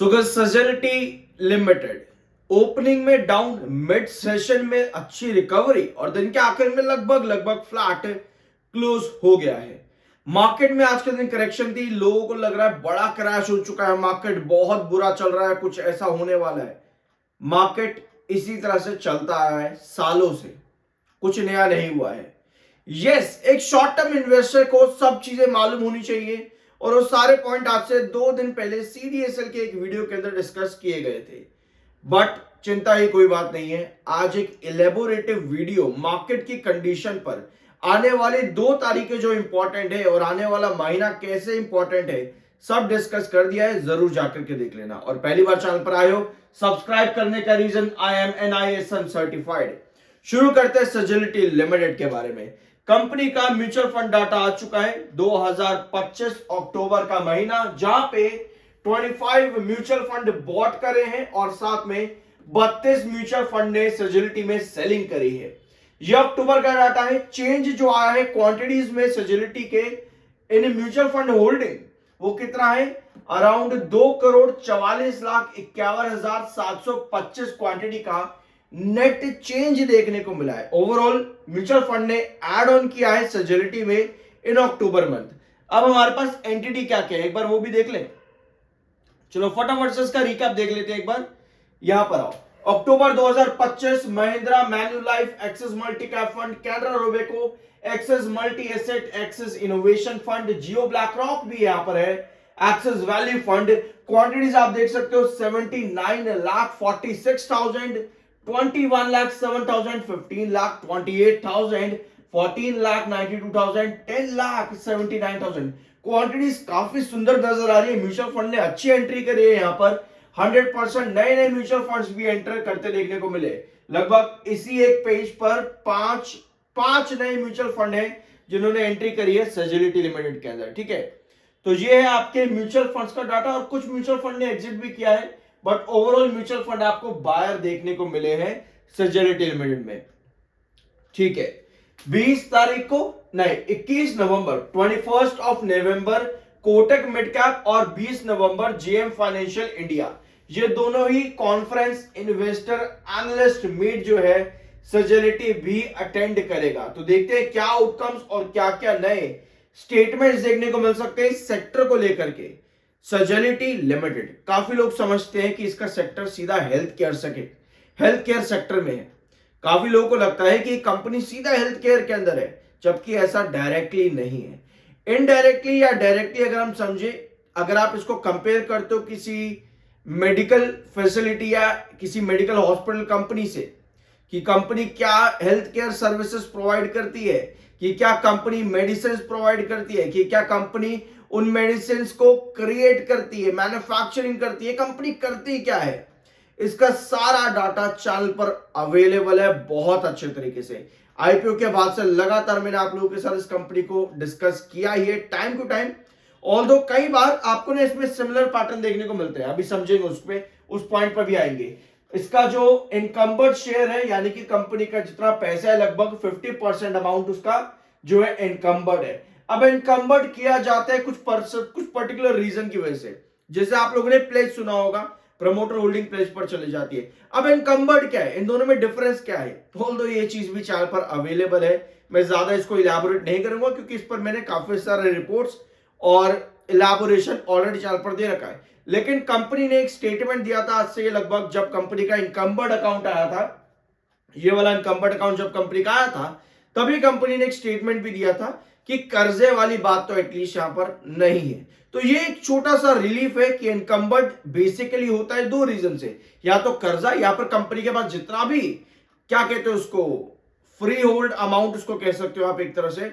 तो सजेलिटी limited opening में down, mid session में अच्छी रिकवरी और दिन के आखिर में लगभग लगभग फ्लैट क्लोज हो गया है। मार्केट में आज के दिन करेक्शन थी, लोगों को लग रहा है बड़ा क्रैश हो चुका है, मार्केट बहुत बुरा चल रहा है, कुछ ऐसा होने वाला है। मार्केट इसी तरह से चलता आया है सालों से, कुछ नया नहीं हुआ है। यस, एक शॉर्ट टर्म इन्वेस्टर को सब चीजें मालूम होनी चाहिए और वो सारे पॉइंट आज से 2 दिन पहले सीडीएसएल के एक वीडियो के अंदर डिस्कस किए गए थे। बट चिंता ही कोई बात नहीं है, आज एक इलेबोरेटिव वीडियो मार्केट की कंडीशन पर आने वाली 2 तारीखें जो इंपॉर्टेंट है और आने वाला महीना कैसे इंपॉर्टेंट है सब डिस्कस कर दिया है, जरूर जाकर के देख लेना। और पहली बार चैनल पर आए हो, सब्सक्राइब करने का reason I am NISM certified. शुरू करते हैं सजेलिटी लिमिटेड के बारे में। कंपनी का म्यूचुअल फंड डाटा आ चुका है 2025 अक्टूबर का महीना, जहां पे 25 म्यूचुअल फंड बॉट करे हैं और साथ में 32 म्यूचुअल फंड ने सजेलिटी में सेलिंग करी है। यह अक्टूबर का डाटा है। चेंज जो आया है क्वांटिटीज में सजेलिटी के इन म्यूचुअल फंड होल्डिंग, वो कितना है? अराउंड 2,44,51,725 क्वांटिटी का नेट चेंज देखने को मिला है। ओवरऑल म्यूचुअल फंड ने ऐड ऑन किया है सजेलिटी में इन अक्टूबर मंथ। अब हमारे पास एंटिटी क्या क्या है, एक बार वो भी देख लें। चलो फटाफट से इसका रिकैप देख लेते हैं एक बार। यहां पर आओ, अक्टूबर 2025 Mahindra Manulife, Axis multi cap fund, Canara Robeco, Axis multi asset, Axis innovation fund, Jio BlackRock भी यहां पर है, एक्सिस वैल्यू फंड। क्वांटिटीज आप देख सकते हो 79,46,000, 21,07,000, 15,28,000, 14,92,000, 10,79,000। क्वांटिटीज काफी सुंदर नजर आ रही है। म्यूचुअल फंड ने अच्छी एंट्री करी है यहाँ पर। 100% नए नए म्यूचुअल फंड्स भी एंटर करते देखने को मिले। लगभग इसी एक पेज पर पांच नए म्यूचुअल फंड हैं जिन्होंने एंट्री करी है सजेलिटी लिमिटेड के अंदर। ठीक है, तो ये है आपके म्यूचुअल फंड्स का डाटा। और कुछ म्यूचुअल फंड ने एग्जिट भी किया है, बट ओवरऑल म्यूचुअल फंड आपको बायर देखने को मिले हैं सजेलिटी लिमिटेड में। ठीक है, 20 तारीख को नहीं, 21 नवंबर, 21 of November Kotak mid cap और 20 नवंबर जेएम फाइनेंशियल इंडिया, ये दोनों ही कॉन्फ्रेंस इन्वेस्टर एनालिस्ट मीट जो है सजेलिटी भी अटेंड करेगा। तो देखते हैं क्या आउटकम्स और क्या क्या नए स्टेटमेंट्स देखने को मिल सकते हैं इस सेक्टर को लेकर के। सजेलिटी लिमिटेड, काफी लोग समझते हैं कि इसका सेक्टर सीधा हेल्थ केयर सेक्टर में है। काफी लोगों को लगता है कि कंपनी सीधा हेल्थ केयर के अंदर है, जबकि ऐसा डायरेक्टली नहीं है। इनडायरेक्टली या डायरेक्टली अगर हम समझे, अगर आप इसको कंपेयर करते हो किसी मेडिकल फैसिलिटी या किसी मेडिकल हॉस्पिटल कंपनी से, कि कंपनी क्या हेल्थ केयर सर्विसेज प्रोवाइड करती है, कि क्या कंपनी मेडिसिन प्रोवाइड करती है, कि क्या कंपनी उन मेडिसिन को क्रिएट करती है, मैन्युफैक्चरिंग करती है, कंपनी करती क्या है, इसका सारा डाटा चैनल पर अवेलेबल है बहुत अच्छे तरीके से। आईपीओ के बाद से लगातार मैंने आप लोगों के साथ इस कंपनी को डिस्कस किया ही है टाइम टू टाइम। ऑल्दो कई बार आपको ना इसमें सिमिलर पैटर्न देखने को मिलते हैं, अभी समझेंगे उस पॉइंट पर भी आएंगे। इसका जो इनकम्बर्ड शेयर है, यानी कि कंपनी का जितना पैसा है, लगभग 50% अमाउंट उसका जो है इनकम्बर्ड है। अब इनकम्बर्ड किया जाता है कुछ पर्टिकुलर रीजन की वजह से। जैसे आप लोगों ने प्लेज सुना होगा, प्रमोटर होल्डिंग प्लेज पर चली जाती है। अब इनकम्बर्ड क्या है, इन दोनों में डिफरेंस क्या है, ऑल्दो ये चीज भी चैनल पर अवेलेबल है। मैं ज्यादा इसको इलैबोरेट नहीं करूंगा क्योंकि इस पर मैंने काफी सारे रिपोर्ट्स और इलैबोरेशन ऑलरेडी चैनल पर दे रखा है। लेकिन कंपनी ने एक स्टेटमेंट दिया था आज से ये लगभग, जब कंपनी का इनकम्बर्ड अकाउंट आया था, ये वाला इनकम्बर्ड अकाउंट जब कंपनी का आया था, तभी कंपनी ने एक स्टेटमेंट भी दिया था कि कर्जे वाली बात तो एटलीस्ट यहां पर नहीं है। तो ये एक छोटा सा रिलीफ है कि इनकम्बर्ड बेसिकली होता है 2 रीजन से, या तो कर्जा, या पर कंपनी के पास जितना भी क्या कहते हो उसको, फ्री होल्ड अमाउंट उसको कह सकते हो आप, एक तरह से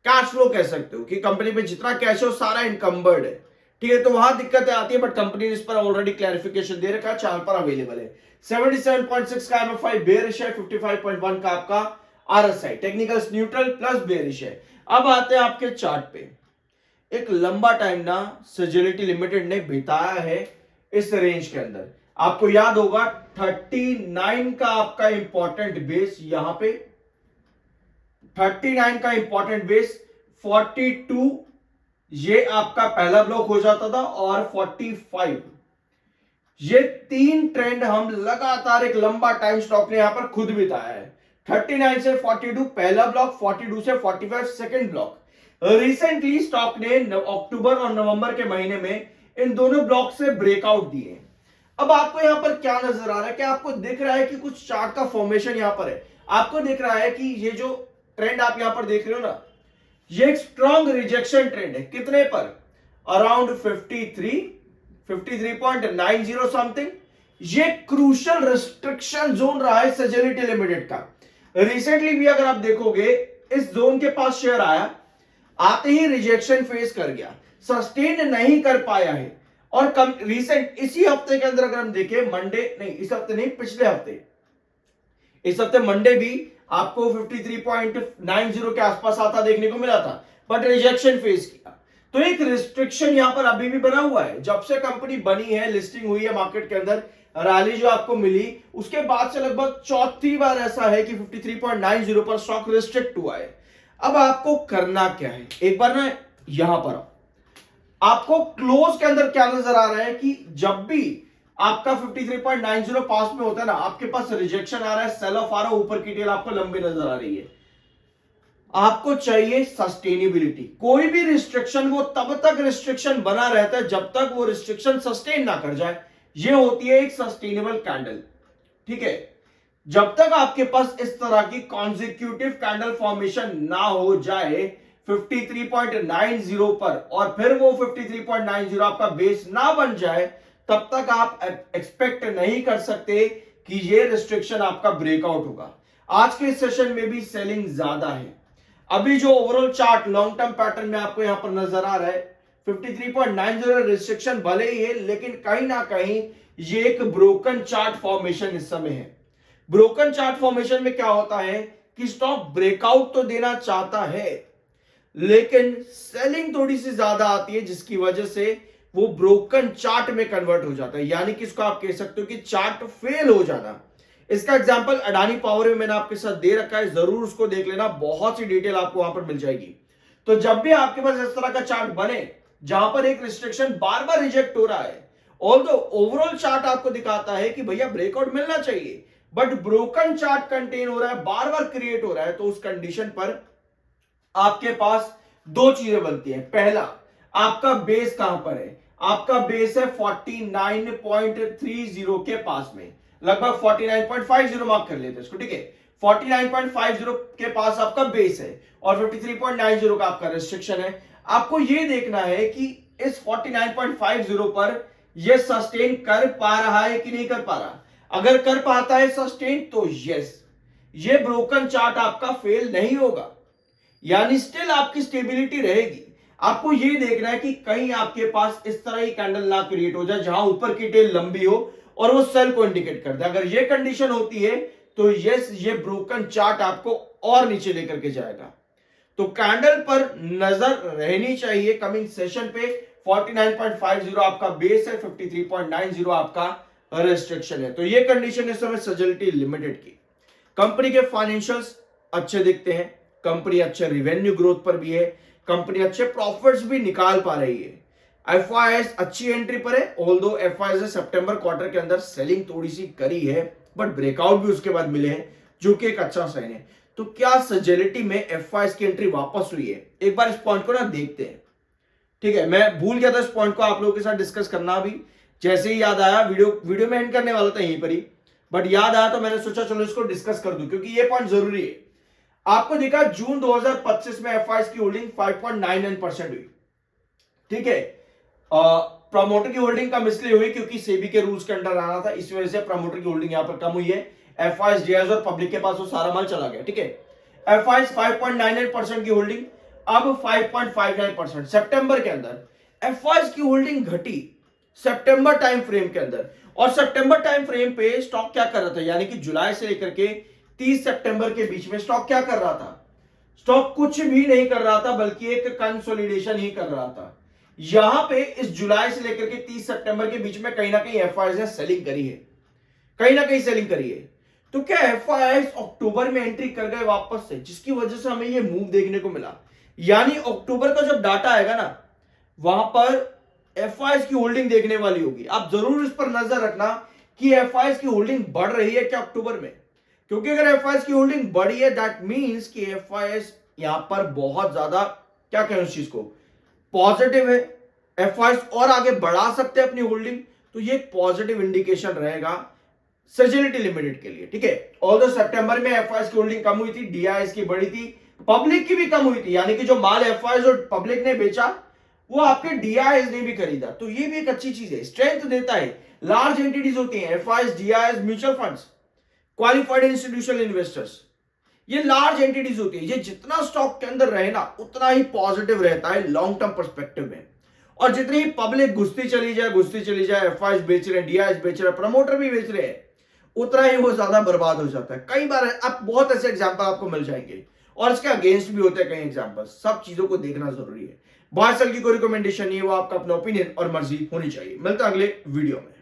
कैश फ्लो कह सकते हो कि कंपनी में जितना कैश है वो सारा इनकम्बर्ड है। ठीक है, तो वहां दिक्कतें आती है, बट कंपनी ने इस पर ऑलरेडी क्लैरिफिकेशन दे रखा है, चैनल पर अवेलेबल है। 77.6 का एमएफआई बेयरिश है, 55.1 का आपका RSI technicals neutral plus bearish है। अब आते हैं आपके चार्ट पे। एक लंबा टाइम ना सजेलिटी लिमिटेड ने बिताया है इस रेंज के अंदर। आपको याद होगा 39 का आपका इंपॉर्टेंट बेस, यहां पे 39 का इंपॉर्टेंट बेस, 42 ये आपका पहला ब्लॉक हो जाता था, और 45 ये तीन ट्रेंड हम लगातार एक लंबा टाइम स्टॉक ने यहां पर खुद बिताया है। 39 से 42 पहला ब्लॉक, 42 से 45 सेकंड ब्लॉक। रिसेंटली स्टॉक ने अक्टूबर और नवंबर के महीने में इन दोनों ब्लॉक से ब्रेकआउट दिए। अब आपको यहां पर क्या नजर आ रहा है? क्या आपको दिख रहा है कि कुछ चार्ट का फॉर्मेशन यहां पर है? आपको दिख रहा है कि ये जो ट्रेंड आप यहां पर देख रहे हो ना, ये एक स्ट्रॉन्ग रिजेक्शन ट्रेंड है। कितने पर? Around 53.90 something. ये क्रूशियल रिस्ट्रिक्शन जोन रहा है सेजेलिटी लिमिटेड का। रिसेंटली भी अगर आप देखोगे, इस जोन के पास शेयर आया, आते ही रिजेक्शन फेस कर गया, सस्टेन नहीं कर पाया है। और कम रिसेंट इसी हफ्ते के अंदर अगर हम देखें, मंडे नहीं, इस हफ्ते नहीं, पिछले हफ्ते, इस हफ्ते मंडे भी आपको 53.90 के आसपास आता देखने को मिला था, बट रिजेक्शन फेस किया। तो एक रिस्ट्रिक्शन यहां पर अभी भी बना हुआ है। जब से कंपनी बनी है, लिस्टिंग हुई है मार्केट के अंदर, रैली जो आपको मिली, उसके बाद से लगभग चौथी बार ऐसा है कि 53.90 पर स्टॉक रिस्ट्रिक्ट हुआ है। अब आपको करना क्या है? एक बार ना यहां पर आपको क्लोज के अंदर क्या नजर आ रहा है कि जब भी आपका 53.90 पास में होता है ना, आपके पास रिजेक्शन आ रहा है, सेल ऑफ आ रहा है, ऊपर की टेल आपको लंबी नजर आ रही है। आपको चाहिए सस्टेनेबिलिटी। कोई भी रिस्ट्रिक्शन वो तब तक रिस्ट्रिक्शन बना रहता है जब तक वो रिस्ट्रिक्शन सस्टेन ना कर जाए। ये होती है एक सस्टेनेबल कैंडल। ठीक है, जब तक आपके पास इस तरह की कॉन्जिक्यूटिव कैंडल फॉर्मेशन ना हो जाए 53.90 पर, और फिर वो 53.90 आपका बेस ना बन जाए, तब तक आप एक्सपेक्ट नहीं कर सकते कि ये रिस्ट्रिक्शन आपका ब्रेकआउट होगा। आज के सेशन में भी सेलिंग ज्यादा है। अभी जो overall chart long term pattern में आपको यहां पर नजर आ रहा है, 53.90 रिस्ट्रिक्शन भले ही है, लेकिन कहीं ना कहीं ये एक ब्रोकन चार्ट फॉर्मेशन इस समय है। ब्रोकन चार्ट फॉर्मेशन में क्या होता है कि स्टॉक ब्रेकआउट तो देना चाहता है, लेकिन सेलिंग थोड़ी सी ज्यादा आती है, जिसकी वजह से वो ब्रोकन चार्ट में कन्वर्ट हो जाता है। यानी कि इसको आप कह सकते हो कि चार्ट फेल हो जाना। इसका एग्जांपल अडानी पावर में मैंने आपके साथ दे रखा है, जरूर उसको देख लेना, बहुत सी डिटेल आपको वहां पर मिल जाएगी। तो जब भी आपके पास इस तरह का चार्ट बने जहां पर एक रिस्ट्रिक्शन बार बार रिजेक्ट हो रहा है, ऑल्दो ओवरऑल चार्ट आपको दिखाता है कि भैया ब्रेकआउट मिलना चाहिए, बट ब्रोकन चार्ट कंटेन हो रहा है, बार बार क्रिएट हो रहा है, तो उस कंडीशन पर आपके पास दो चीजें बनती हैं। पहला, आपका बेस कहां पर है? आपका बेस है 49.30 के पास में, लगभग 49.50 मार्क कर लेते हैं इसको। ठीक है, 49.50 के पास आपका बेस है और 53.90 का आपका रिस्ट्रिक्शन है। आपको यह देखना है कि इस 49.50 पर यह सस्टेन कर पा रहा है कि नहीं कर पा रहा। अगर कर पाता है सस्टेन, तो यस, ये ब्रोकन चार्ट आपका फेल नहीं होगा, यानी स्टिल आपकी स्टेबिलिटी रहेगी। आपको यह देखना है कि कहीं आपके पास इस तरह की कैंडल ना क्रिएट हो जाए जहां ऊपर की टेल लंबी हो और वो सेल को इंडिकेट कर दे। अगर ये कंडीशन होती है तो यस, ये ब्रोकन चार्ट आपको और नीचे लेकर के जाएगा। तो कैंडल पर नजर रहनी चाहिए कमिंग सेशन पे। 49.50 आपका बेस है, 53.90 आपका रेस्ट्रिक्शन है। तो ये कंडीशन इस समय सेजेलिटी लिमिटेड की। कंपनी के फाइनेंशियल्स अच्छे दिखते हैं, कंपनी अच्छे रिवेन्यू ग्रोथ पर भी है, कंपनी अच्छे प्रॉफिट्स भी निकाल पा रही है। एफआईएस अच्छी एंट्री पर है, ऑल्दो एफआईएस ने सितंबर क्वार्टर के अंदर सेलिंग थोड़ी सी करी है, बट ब्रेकआउट भी उसके बाद मिले हैं, जो कि एक अच्छा साइन है। तो क्या सेजेलिटी में एफआईएस की एंट्री वापस हुई है? एक बार इस पॉइंट को ना देखते हैं। ठीक है, मैं भूल गया था इस पॉइंट को आप लोगों के साथ डिस्कस करना। भी जैसे ही याद आया, वीडियो में एंड करने वाला था यहीं पर ही, बट याद आया तो मैंने सोचा चलो इसको डिस्कस कर दूं, क्योंकि ये पॉइंट जरूरी है। आपको देखा जून 2025 में एफआईएस की होल्डिंग 5.99% हुई। ठीक है, प्रमोटर की होल्डिंग कम इसलिए हुई क्योंकि सेबी के रूल्स के अंडर आना था, इस वजह से प्रमोटर की होल्डिंग यहां पर कम हुई है। एफआईएस, जेआईएस और पब्लिक के पास वो सारा माल चला गया। ठीक है, एफआईएस 5.99% की होल्डिंग अब 5.59%। सितंबर के अंदर एफआईएस की होल्डिंग घटी सितंबर टाइम फ्रेम के अंदर, और सितंबर टाइम फ्रेम पे स्टॉक क्या कर रहा था, यानी कि जुलाई से लेकर के 30 सितंबर के बीच में स्टॉक क्या कर रहा था? स्टॉक कुछ भी नहीं कर रहा था, बल्कि एक कंसोलिडेशन ही कर रहा था। यहां पे इस जुलाई से लेकर के 30 सितंबर के बीच में कहीं ना कहीं एफआईएस ने सेलिंग करी है, कहीं ना कहीं सेलिंग करी है। तो क्या एफआईएस अक्टूबर में एंट्री कर गए वापस से, जिसकी वजह से हमें ये मूव देखने को मिला। यानी अक्टूबर का जब डाटा आएगा ना, वहां पर एफआईएस की होल्डिंग देखने वाली होगी। आप जरूर इस पर नजर रखना कि एफआईएस की होल्डिंग बढ़ रही है क्या अक्टूबर में, क्योंकि अगर एफआईएस की होल्डिंग बढ़ी है दैट मींस कि एफआईएस यहां पर बहुत ज्यादा क्या कहें उस चीज को पॉजिटिव है, एफआईएस और आगे बढ़ा सकते हैं अपनी होल्डिंग, तो ये एक पॉजिटिव इंडिकेशन रहेगा सेजिलिटी लिमिटेड के लिए। ठीक है, ऑल्दो सितंबर में एफआईएस की होल्डिंग कम हुई थी, डीआईएस की बढ़ी थी, पब्लिक की भी कम हुई थी, यानी कि जो माल एफआईएस और पब्लिक ने बेचा वो आपके डीआईएस ने भी खरीदा, तो ये भी एक अच्छी चीज है, स्ट्रेंथ देता है। लार्ज एंटिटीज होती हैं FIS, DIIs, mutual funds, qualified institutional investors, ये लार्ज एंटिटीज होती है, ये जितना स्टॉक के अंदर रहे ना उतना ही पॉजिटिव रहता है लॉन्ग टर्म पर्सपेक्टिव में। और जितनी पब्लिक घुसती चली जाए, एफआईएस बेच रहे हैं, डीआईएस बेच रहे हैं, प्रमोटर भी बेच रहे हैं, उतना ही वो ज्यादा बर्बाद हो जाता है। कई बार आप बहुत ऐसे एग्जांपल आपको मिल जाएंगे और इसके अगेंस्ट भी होते हैं कई एग्जांपल। सब चीजों को देखना जरूरी है। बाहर सेल की कोई रिकमेंडेशन नहीं है, वो आपका अपना ओपिनियन और मर्जी होनी चाहिए। मिलता है अगले वीडियो में।